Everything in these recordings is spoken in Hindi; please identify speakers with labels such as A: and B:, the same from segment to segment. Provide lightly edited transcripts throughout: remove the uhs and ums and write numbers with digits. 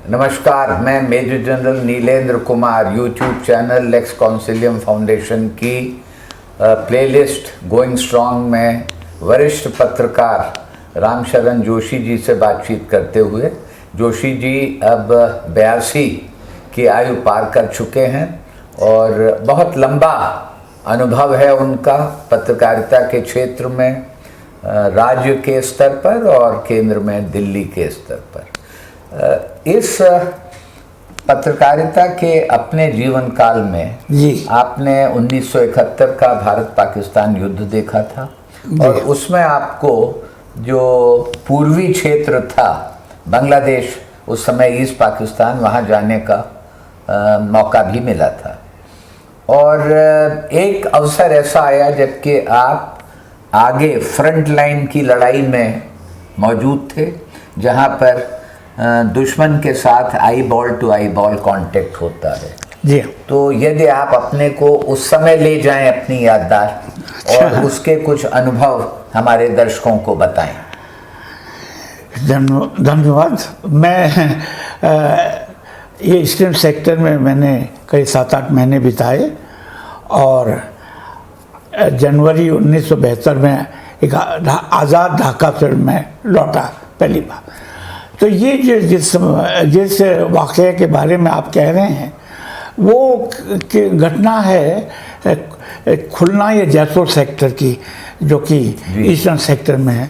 A: नमस्कार, मैं major general Nilendra Kumar YouTube channel Lex Consilium Foundation की प्लेलिस्ट गोइंग स्ट्रॉन्ग में वरिष्ठ पत्रकार रामशरण जोशी जी से बातचीत करते हुए। जोशी जी अब 82 की आयु पार कर चुके हैं और बहुत लंबा अनुभव है उनका पत्रकारिता के क्षेत्र में, राज्य के स्तर पर और केंद्र में दिल्ली के स्तर पर। इस पत्रकारिता के अपने जीवन काल में
B: जी
A: आपने 1971 का भारत पाकिस्तान युद्ध देखा था और उसमें आपको जो पूर्वी क्षेत्र था बांग्लादेश, उस समय ईस्ट पाकिस्तान, वहाँ जाने का मौका भी मिला था। और एक अवसर ऐसा आया जबकि आप आगे फ्रंट लाइन की लड़ाई में मौजूद थे, जहाँ पर दुश्मन के साथ eyeball to eyeball contact होता है।
B: जी।
A: तो यदि आप अपने को उस समय ले जाएं, अपनी याददाश्त और उसके कुछ अनुभव हमारे दर्शकों को बताएं।
B: धन्यवाद। मैं ये ईस्टर्न सेक्टर में मैंने कई 7-8 महीने बिताए और जनवरी 1972 में एक आज़ाद ढाका फिल्म में लौटा पहली बार। तो ये जिस वाक़े के बारे में आप कह रहे हैं वो घटना है खुलना या जयपुर सेक्टर की, जो कि ईस्टर्न सेक्टर में है।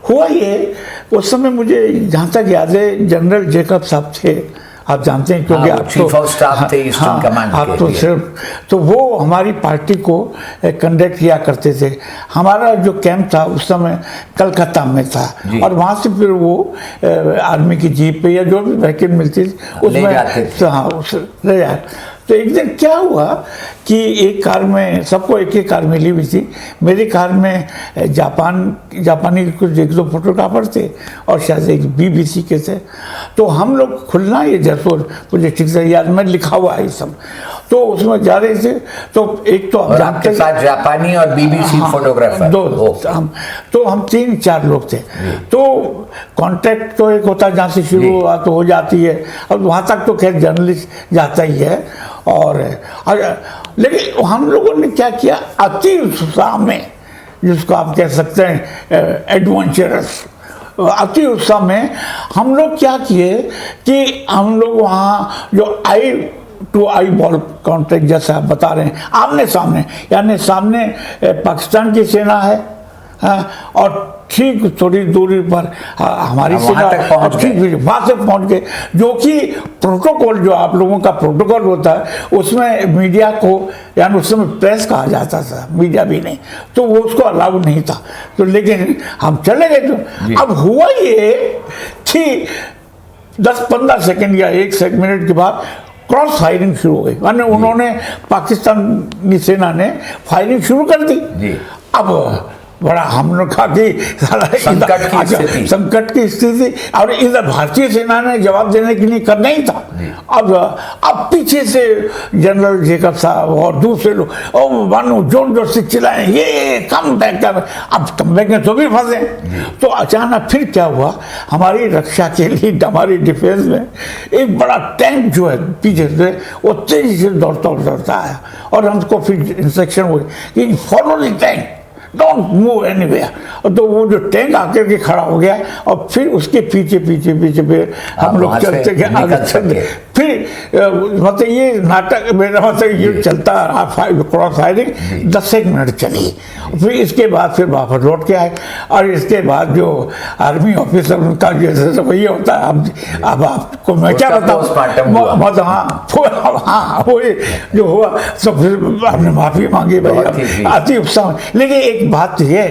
B: हुआ ये, उस समय मुझे जहाँ तक याद है जनरल जेकब साहब थे, आप जानते हैं क्योंकि आप
A: चीफ ऑफ स्टाफ थे ईस्टर्न कमांड
B: आप तो सिर्फ तो वो हमारी पार्टी को कंडक्ट किया करते थे। हमारा जो कैंप था उस समय कलकत्ता में था और वहाँ से फिर वो आर्मी की जीप पे या जो भी व्हीकल मिलती थी उसमें ले जाए। तो एक दिन क्या हुआ कि एक कार में, सबको एक कार मिली हुई थी। मेरी कार में जापानी कुछ 1-2 फोटोग्राफर थे और शायद एक BBC के थे। तो हम लोग खुलना ये जयपुर, मुझे ठीक से याद में लिखा हुआ है सब, तो उसमें जा रहे थे। तो एक तो
A: आपके साथ जापानी और BBC फोटोग्राफर
B: तो हम 3-4 लोग थे। तो कॉन्टैक्ट तो एक होता है जहाँ से शुरू हुआ तो हो जाती है, अब वहाँ तक तो खैर जर्नलिस्ट जाता ही है। और लेकिन हम लोगों ने क्या किया, अति उत्साह में, जिसको आप कह सकते हैं एडवेंचरस, अति उत्साह में हम लोग क्या किए कि हम लोग वहाँ जो आई टू आई बॉल कॉन्टैक्ट जैसा आप बता रहे हैं, आमने सामने, यानी सामने पाकिस्तान की सेना है और ठीक थोड़ी दूरी पर हमारी सेना, ठीक वहाँ से पहुँच गए। जो कि प्रोटोकॉल, जो आप लोगों का प्रोटोकॉल होता है उसमें मीडिया को, यानी उस समय प्रेस कहा जाता था, मीडिया भी नहीं, तो वो उसको अलाउ नहीं था। तो लेकिन हम चले गए। तो अब हुआ ये कि 10-15 सेकंड या 1 मिनट के बाद क्रॉस फायरिंग शुरू हो गई, माने उन्होंने, पाकिस्तानी सेना ने फायरिंग शुरू कर दी। अब बड़ा हम लोग कहा कि संकट की स्थिति, और इधर भारतीय सेना ने जवाब देने के लिए करना ही था। अब पीछे से जनरल जेकब साहब और दूसरे लोग मानो जोर जोर से चिल्लाए, ये कम बैक कर। अब कम बैक में तो भी फंसे। तो अचानक फिर क्या हुआ, हमारी रक्षा के लिए, हमारी डिफेंस में एक बड़ा टैंक जो है पीछे से वो तेजी से दौड़ता आया और हमको फिर इंस्ट्रक्शन हुई कि follow the tank, don't move anywhere. तो वो जो टैंक आकर के खड़ा हो गया और फिर उसके पीछे हम लोग चलते गए, आगे चलते। फिर मतलब ये नाटक मेरा, मतलब ये चलता रहा, क्रॉस फायरिंग 10 मिनट चली। फिर इसके बाद फिर वापस लौट के आए और इसके बाद जो आर्मी ऑफिसर उनका जैसे रवैया होता है, अब आपको मैं क्या बताऊँ, हाँ वो जो हुआ तो फिर आपने माफ़ी मांगी भाई, अति उत्साह। लेकिन एक बात ये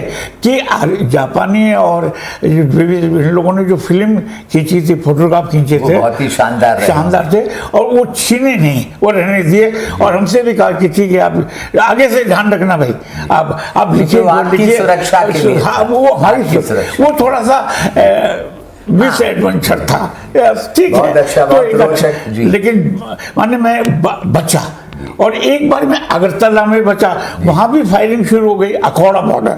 B: कि जापानी और इन लोगों ने जो फिल्म खींची थी, फोटोग्राफ खींचे थे,
A: बहुत ही शानदार
B: थे और वो छीने नहीं, वो रहने दिए। और हमसे भी कहा कि ठीक है आप आगे से ध्यान रखना भाई, आप लिखिए
A: सुरक्षा के लिए।
B: हाँ, वो हमारी वो थोड़ा सा मिस एडवेंचर था, ठीक है।
A: अच्छा,
B: तो लेकिन माने मैं बचा और एक बार मैं अगरतला में बचा, वहां भी फायरिंग शुरू हो गई, अखौड़ा बॉर्डर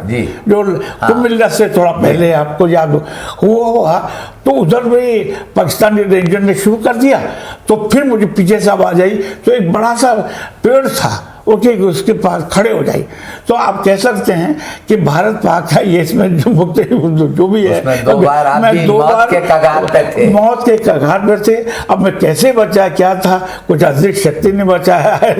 B: जो कुमिल्ला से थोड़ा पहले, आपको याद हुआ। तो उधर भी पाकिस्तानी रेंजर ने शुरू कर दिया। तो फिर मुझे पीछे से आवाज आई, तो एक बड़ा सा पेड़ था, ओके, उसके पास खड़े हो जाए। तो आप कह सकते हैं कि भारत पाक है ये, इसमें जो भी है,
A: मैं दो बार के कगार पे थे,
B: मौत के कगार पे थे। अब मैं कैसे बचा, क्या था, कुछ अतिरिक्त शक्ति ने बचाया है,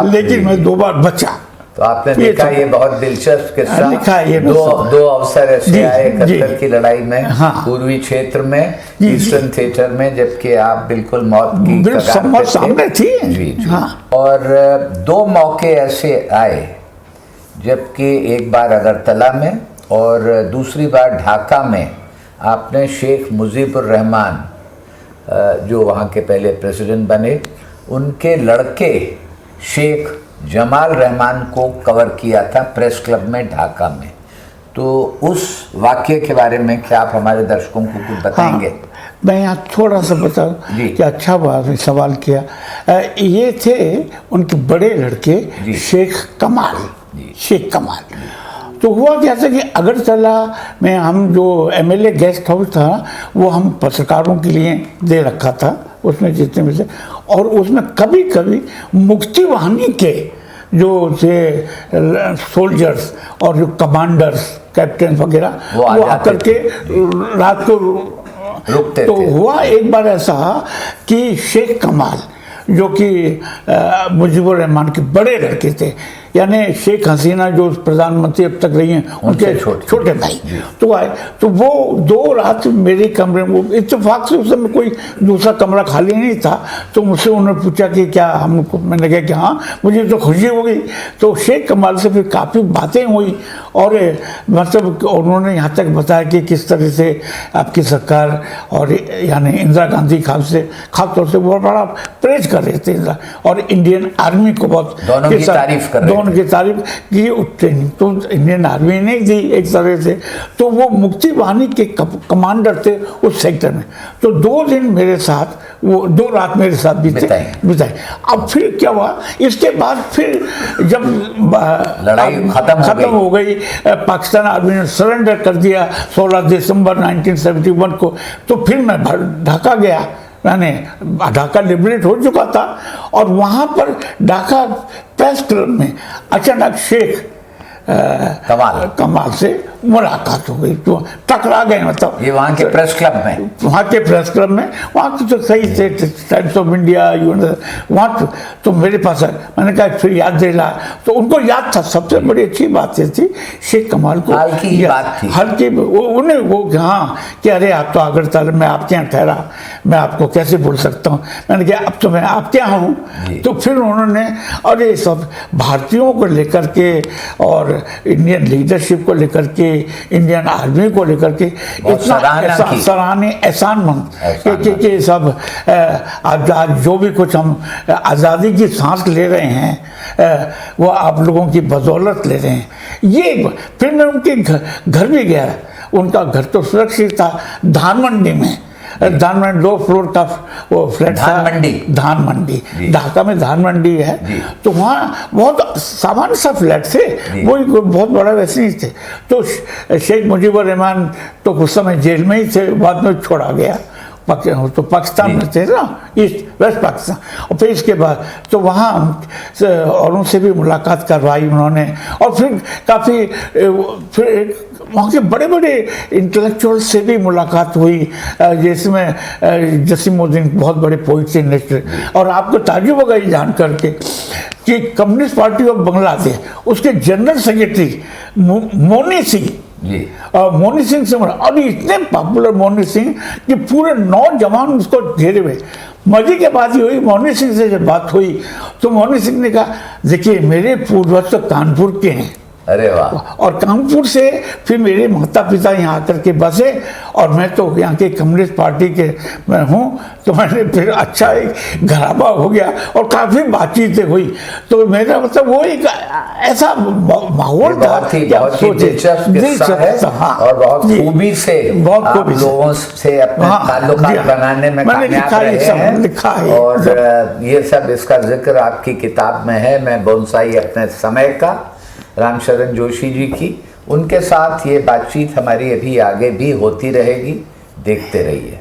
B: लेकिन मैं 2 बार बचा।
A: तो आपने देखा ये बहुत दिलचस्प किस्सा,
B: लिखा है ये
A: दो अवसर ऐसे आए 71 की लड़ाई में,
B: हाँ,
A: पूर्वी क्षेत्र में, ईस्टर्न थिएटर में, जबकि आप बिल्कुल मौत की कगार पे
B: सामने थी।
A: जी। हाँ। और 2 मौके ऐसे आए, जबकि एक बार अगरतला में और दूसरी बार ढाका में आपने शेख मुजीबुर रहमान, जो वहाँ के पहले प्रेसिडेंट बने, उनके लड़के शेख जमाल रहमान को कवर किया था प्रेस क्लब में ढाका में। तो उस वाक्य के बारे में क्या आप हमारे दर्शकों को कुछ बताएंगे?
B: हाँ, मैं यहाँ थोड़ा सा बताऊँ कि अच्छा आपने सवाल किया। ये थे उनके बड़े लड़के शेख कमाल, शेख कमाल। तो हुआ क्या था कि अगरतला में हम जो एमएलए गेस्ट हाउस था, वो हम पत्रकारों के लिए दे रखा था, उसमें जितने में से, और उसमें कभी कभी मुक्ति वाहिनी के जो थे सोल्जर्स और जो कमांडर्स, कैप्टन वगैरह, वो आकर के रात को रुकते तो थे। हुआ एक बार ऐसा कि शेख कमाल, जो कि मुजीबुर रहमान के बड़े लड़के थे, यानी शेख हसीना जो प्रधानमंत्री अब तक रही हैं, उनके छोटे भाई, तो आए। तो वो 2 रात मेरे कमरे में, इत्तेफाक से उस समय कोई दूसरा कमरा खाली नहीं था। तो मुझसे उन्होंने पूछा कि क्या हमको, मैंने कहा कि हाँ, मुझे तो खुशी हो गई। तो शेख कमाल से फिर काफ़ी बातें हुई, और मतलब उन्होंने यहाँ तक बताया कि किस तरह से आपकी सरकार और यानी इंदिरा गांधी खासतौर से बहुत बड़ा प्रेज कर रहे थे, और इंडियन आर्मी को बहुत
A: दोनों की तारीफ कर रहे थे,
B: उनकी तारीफ की। ट्रेनिंग तो इंडियन आर्मी ने दी एक तरह से। तो वो मुक्ति वाहिनी के कमांडर थे उस सेक्टर में। तो 2 दिन मेरे साथ, वो 2 रात मेरे साथ बिताए। अब फिर क्या हुआ, इसके बाद फिर जब
A: लड़ाई खत्म
B: हो गई, पाकिस्तान आर्मी ने सरेंडर कर दिया 16 दिसंबर 1971 को। तो फिर मैं ढाका गया, मैंने ढाका लिबरेट हो चुका था, और वहाँ पर ढाका प्रेस क्लब में अचानक शेख कमाल से मुलाकात हो गई। तो टकरा गए, मतलब
A: ये वहाँ के प्रेस क्लब में,
B: वहाँ की तो सही थे, टाइम्स ऑफ इंडिया, वहाँ तो मेरे पास है। मैंने कहा फिर याद दिला, तो उनको याद था। सबसे बड़ी अच्छी बात ये थी, शेख कमाल को
A: हल्की बात थी,
B: हल्की उन्हें वो हाँ कि अरे आप तो अगरतला में आपके यहाँ ठहरा, मैं आपको कैसे भूल सकता हूँ। मैंने कहा अब तो मैं आपके यहाँ हूँ। तो फिर उन्होंने, और ये सब भारतीयों को लेकर के और इंडियन लीडरशिप को लेकर के, इंडियन आर्मी को लेकर के इतना सराहनीय एहसानमंद कि सब आज जो भी कुछ हम आज़ादी की सांस ले रहे हैं, वो आप लोगों की बदौलत ले रहे हैं। ये फिर मैं उनके घर भी गया। उनका घर तो सुरक्षित था, धानमंडी में, धानमंडी 2 फ्लोर का वो फ्लैट, धान मंडी ढाका में धान मंडी है। तो वहाँ बहुत सामान्य सा फ्लैट थे, वो बहुत बड़ा वैसे नहीं थे। तो शेख मुजीबुर रहमान तो उस समय जेल में ही थे, बाद में छोड़ा गया, तो पाकिस्तान में थे ना, ईस्ट वेस्ट पाकिस्तान। और फिर इसके बाद तो वहाँ औरों से भी मुलाकात करवाई उन्होंने, और फिर काफ़ी फिर वहाँ के बड़े बड़े इंटेलेक्चुअल से भी मुलाकात हुई, जिसमें जसीमुद्दीन बहुत बड़े पोइट थे, नेचर। और आपको ताज्जुब होगा ये जान करके कि कम्युनिस्ट पार्टी ऑफ बांग्लादेश, उसके जनरल सेक्रेटरी मोनी सिंह, मोनी सिंह से, और इतने पॉपुलर मोनी सिंह कि पूरे नौजवान उसको घेरे हुए। मजे की बात ये हुई, मोनी सिंह से जब बात हुई तो मोनी सिंह ने कहा, देखिए मेरे पूर्वज तो कानपुर के हैं,
A: अरे वाह।
B: और कानपुर से फिर मेरे माता पिता यहाँ आकर के बसे, और मैं तो यहाँ के कम्युनिस्ट पार्टी के मैं हूँ, तो मैंने फिर अच्छा एक घराबा हो गया और काफ़ी बातचीतें हुई। तो मेरा मतलब वो एक ऐसा माहौल था,
A: बहुत ही दिलचस्प किस्सा है।
B: हाँ,
A: और बहुत खूबी से आप लोगों से अपने ताल्लुकात बनाने में कामयाब रहे हैं।
B: लिखा है
A: और ये सब इसका जिक्र आपकी किताब में है। मैं बोनसाई अपने समय का, रामशरण जोशी जी की, उनके साथ ये बातचीत हमारी अभी आगे भी होती रहेगी। देखते रहिए।